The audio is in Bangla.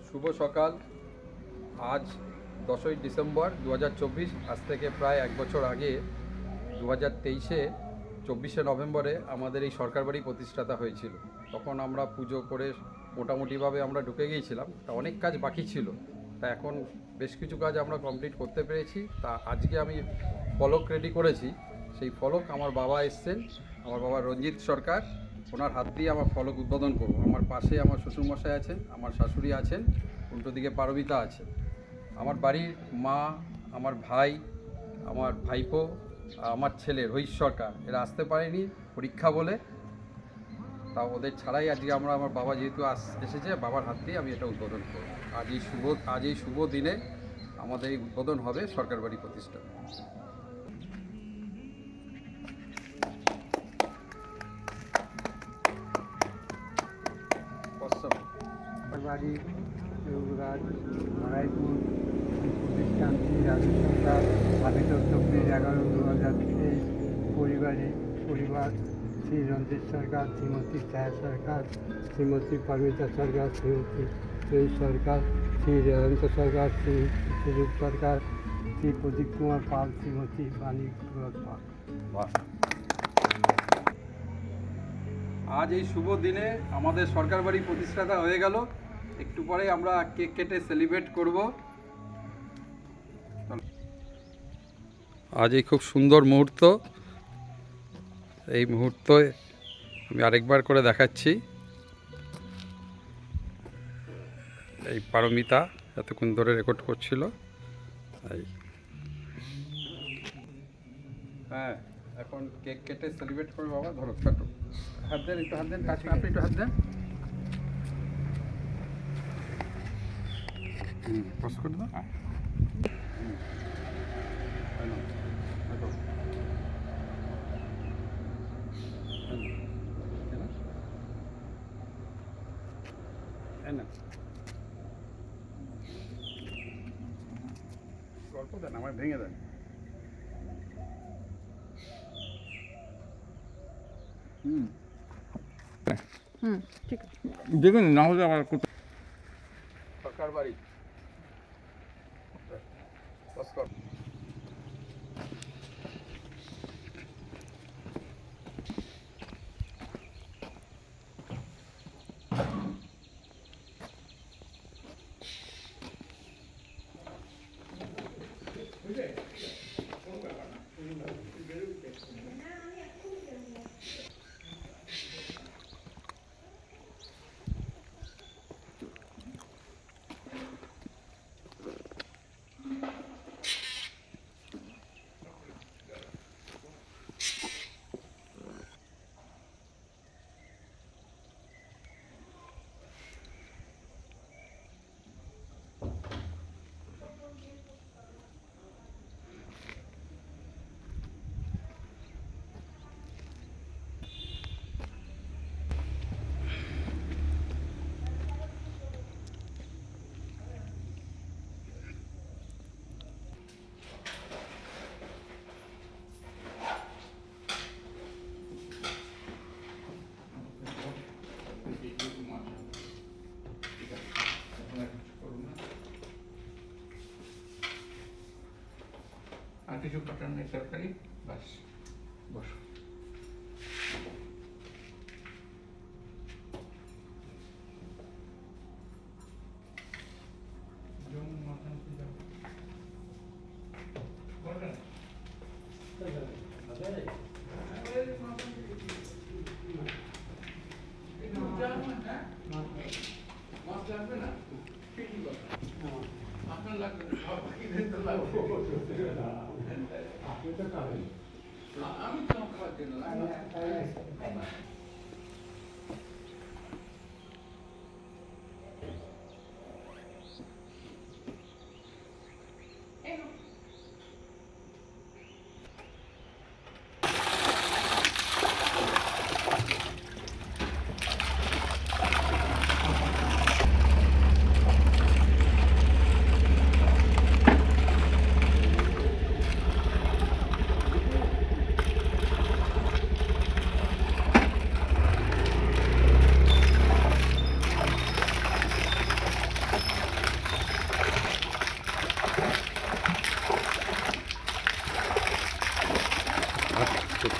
শুভ সকাল। আজ 10ই ডিসেম্বর 2024। আজ থেকে প্রায় এক বছর আগে 2023-এ 24শে নভেম্বরে আমাদের এই সরকার বাড়ি প্রতিষ্ঠাতা হয়েছিল। তখন আমরা পুজো করে মোটামুটিভাবে আমরা ঢুকে গিয়েছিলাম। তা অনেক কাজ বাকি ছিল, তা এখন বেশ কিছু কাজ আমরা কমপ্লিট করতে পেরেছি। তা আজকে আমি ফলক রেডি করেছি। সেই ফলক আমার বাবা এসছেন, আমার বাবা রঞ্জিত সরকার, ওনার হাত দিয়ে আমার ফলক উদ্বোধন করব। আমার পাশে আমার শ্বশুরমশাই আছেন, আমার শাশুড়ি আছেন, উল্টো দিকে পারমিতা আছে। আমার বাড়ির মা, আমার ভাই, আমার ভাইপো, আমার ছেলে রোহিত সরকার, এরা আসতে পারেনি পরীক্ষা বলে। তা ওদের ছাড়াই আজকে আমার বাবা যেহেতু এসেছে, বাবার হাত দিয়ে আমি এটা উদ্বোধন করব। আজ এই শুভ দিনে আমাদের এই উদ্বোধন হবে সরকার বাড়ি প্রতিষ্ঠা। বাড়ি দেউরাজ মারাইপুর প্রতিষ্ঠান শ্রী রাজু সরকার 24/11/2023। পরিবার শ্রী রঞ্জিত সরকার, শ্রীমতী ছায়া সরকার, শ্রীমতী পারমিতা সরকার, শ্রীমতী রোহিত সরকার, শ্রী রেবন্ত সরকার, শ্রী সুযোগ সরকার, শ্রী প্রদীপ কুমার পাল, শ্রীমতী বাণী পাল। আজ এই শুভ দিনে আমাদের সরকার বাড়ি প্রতিষ্ঠাতা হয়ে গেল। একটু পরে আমরা কেক কেটে সেলিব্রেট করব। আজ এই খুব সুন্দর মুহূর্ত, এই মুহূর্তে আমি আরেকবার করে দেখাচ্ছি। এই পারমিতা এতক্ষণ ধরে রেকর্ড করছিল। হ্যাঁ, এখন কেক কেটে সেলিব্রেট করবে। বাবা ধরো, কাটো, হাত দেন, একটু হাত দেন, কাজ আপনি একটু হাত দেন। পাস করে দাও। গল্প দেন, আমার ভেঙে দেন। ঠিক আছে, দেখুন না হলে আবার সরকার বাড়ি পাস কর। আর কিছু কাটার নেই তরকারি, বাস বসো। আপনার লাগবে না, আমি তো খাওয়ার জন্য ঠিক